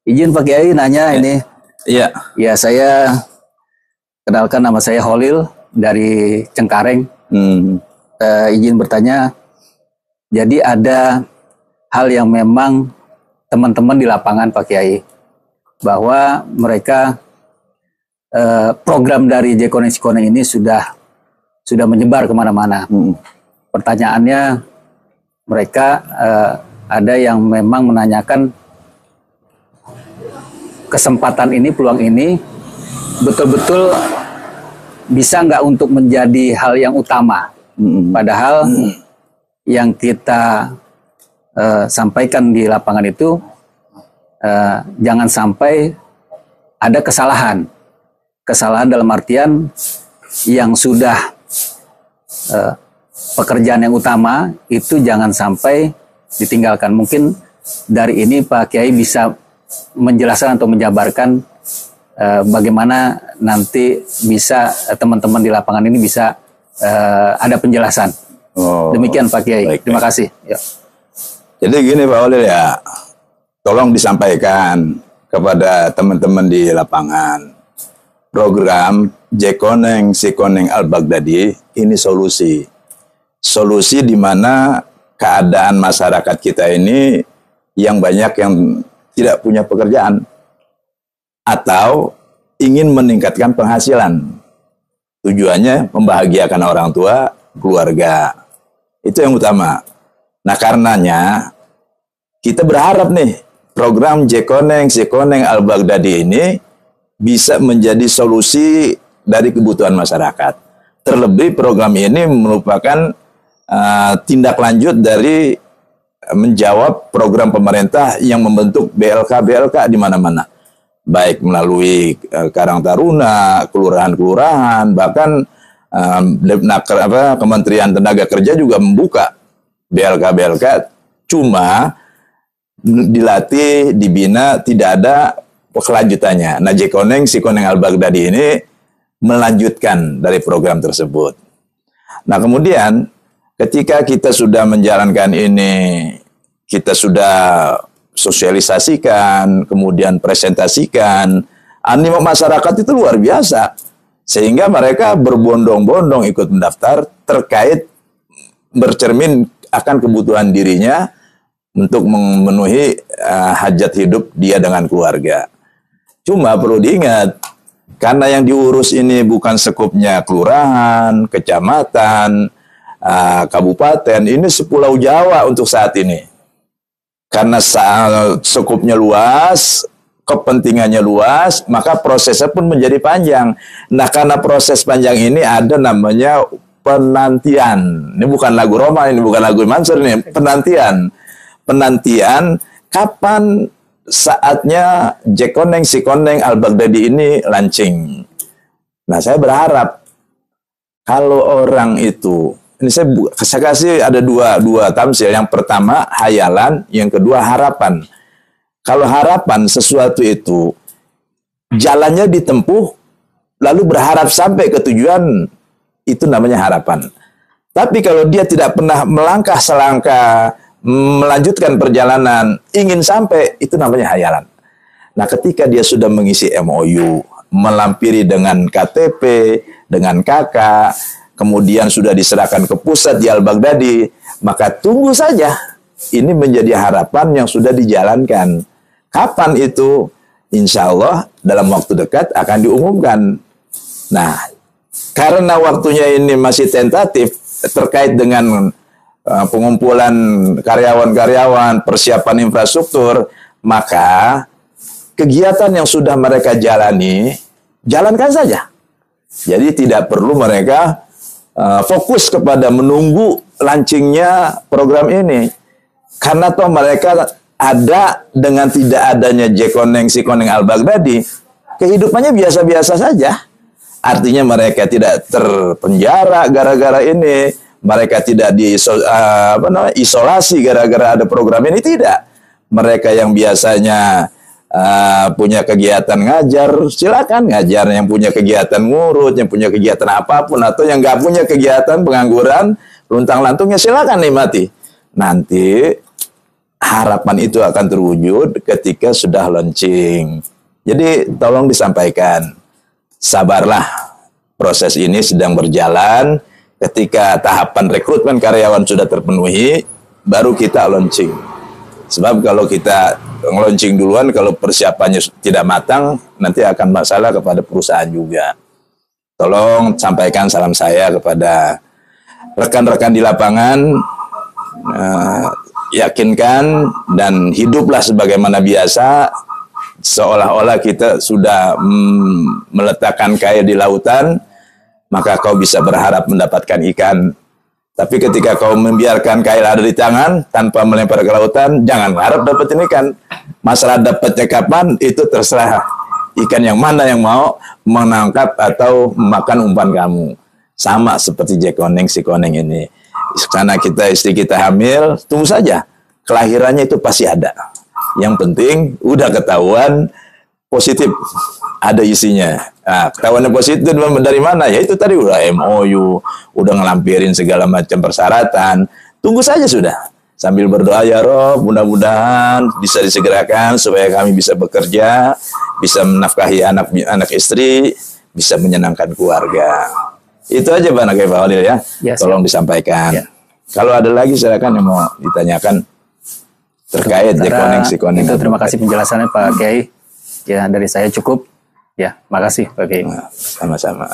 Izin Pak Kiai nanya ini. Iya. Ya, saya kenalkan, nama saya Holil dari Cengkareng. Izin bertanya, jadi ada hal yang memang teman-teman di lapangan Pak Kiai, bahwa mereka program dari Jekoneng ini sudah menyebar kemana-mana. Pertanyaannya, mereka ada yang memang menanyakan kesempatan ini, peluang ini betul-betul bisa nggak untuk menjadi hal yang utama. Padahal yang kita sampaikan di lapangan itu jangan sampai ada kesalahan dalam artian yang sudah pekerjaan yang utama itu jangan sampai ditinggalkan. Mungkin dari ini Pak Kiai bisa menjelaskan atau menjabarkan bagaimana nanti bisa teman-teman di lapangan ini bisa ada penjelasan. Demikian Pak Kiai. Baik, terima kasih. Ya. Jadi gini Pak Holil ya, tolong disampaikan kepada teman-teman di lapangan, program Jekoneng Sikoneng Al-Baghdadi ini solusi di mana keadaan masyarakat kita ini yang banyak yang tidak punya pekerjaan atau ingin meningkatkan penghasilan. Tujuannya membahagiakan orang tua, keluarga. Itu yang utama. Nah, karenanya kita berharap nih program Jekoneng Sikoneng Al-Baghdadi ini bisa menjadi solusi dari kebutuhan masyarakat. Terlebih program ini merupakan tindak lanjut dari menjawab program pemerintah yang membentuk BLK di mana-mana, baik melalui Karang Taruna, kelurahan-kelurahan, bahkan Kementerian Tenaga Kerja juga membuka BLK. Cuma dilatih, dibina, tidak ada kelanjutannya. Nah, Jekoneng Sikoneng Al-Baghdadi ini melanjutkan dari program tersebut. Nah, kemudian ketika kita sudah menjalankan ini, kita sudah sosialisasikan, kemudian presentasikan, animo masyarakat itu luar biasa. Sehingga mereka berbondong-bondong ikut mendaftar terkait bercermin akan kebutuhan dirinya untuk memenuhi hajat hidup dia dengan keluarga. Cuma perlu diingat, karena yang diurus ini bukan sekupnya kelurahan, kecamatan, kabupaten, ini sepulau Jawa untuk saat ini. Karena sekupnya luas, kepentingannya luas, maka prosesnya pun menjadi panjang. Nah, karena proses panjang ini ada namanya penantian. Ini bukan lagu Roma, ini bukan lagu Mansur, ini penantian. Penantian kapan saatnya Jekoneng Sikoneng Al-Baghdadi ini launching. Nah, saya berharap kalau orang itu, ini saya kasih ada dua tamsil. Yang pertama hayalan, yang kedua harapan. Kalau harapan sesuatu itu jalannya ditempuh lalu berharap sampai ke tujuan, itu namanya harapan. Tapi kalau dia tidak pernah melangkah selangkah melanjutkan perjalanan ingin sampai, itu namanya hayalan. Nah, ketika dia sudah mengisi MOU, melampiri dengan KTP, dengan KK, kemudian sudah diserahkan ke pusat di Al-Baghdadi, maka tunggu saja. Ini menjadi harapan yang sudah dijalankan. Kapan itu? Insya Allah dalam waktu dekat akan diumumkan. Nah, karena waktunya ini masih tentatif terkait dengan pengumpulan karyawan-karyawan, persiapan infrastruktur, maka kegiatan yang sudah mereka jalani, jalankan saja. Jadi tidak perlu mereka fokus kepada menunggu launchingnya program ini. Karena toh mereka ada dengan tidak adanya Jekoneng Sikoneng Al-Baghdadi, kehidupannya biasa-biasa saja. Artinya mereka tidak terpenjara gara-gara ini. Mereka tidak isolasi gara-gara ada program ini, tidak. Mereka yang biasanya punya kegiatan ngajar, silakan ngajar. Yang punya kegiatan ngurut, yang punya kegiatan apapun, atau yang nggak punya kegiatan pengangguran, luntang-lantungnya silakan nikmati. Nanti harapan itu akan terwujud ketika sudah launching. Jadi tolong disampaikan, sabarlah, proses ini sedang berjalan. Ketika tahapan rekrutmen karyawan sudah terpenuhi, baru kita launching. Sebab kalau kita launching duluan, kalau persiapannya tidak matang, nanti akan masalah kepada perusahaan juga. Tolong sampaikan salam saya kepada rekan-rekan di lapangan, yakinkan dan hiduplah sebagaimana biasa, seolah-olah kita sudah meletakkan kail di lautan, maka kau bisa berharap mendapatkan ikan. Tapi ketika kau membiarkan kail ada di tangan tanpa melempar ke lautan, jangan harap dapetin ikan. Masalah dapatnya kapan itu terserah ikan yang mana yang mau menangkap atau makan umpan kamu. Sama seperti Jack Koneng, si Koneng ini. Karena istri kita hamil, tunggu saja. Kelahirannya itu pasti ada. Yang penting udah ketahuan positif, ada isinya. Nah, ketahuannya positif dari mana? Ya itu tadi udah MOU, udah ngelampirin segala macam persyaratan. Tunggu saja sudah. Sambil berdoa, ya Rob, mudah-mudahan bisa disegerakan supaya kami bisa bekerja, bisa menafkahi anak istri, bisa menyenangkan keluarga. Itu aja Pak Nakai Pak Walil ya. Tolong disampaikan. Ya. Kalau ada lagi silakan yang mau ditanyakan terkait Jack Koneng, si Koneng. Itu terima kasih penjelasannya Pak Kiai. Ya dari saya cukup. Ya, makasih Pak Kiai. Sama-sama.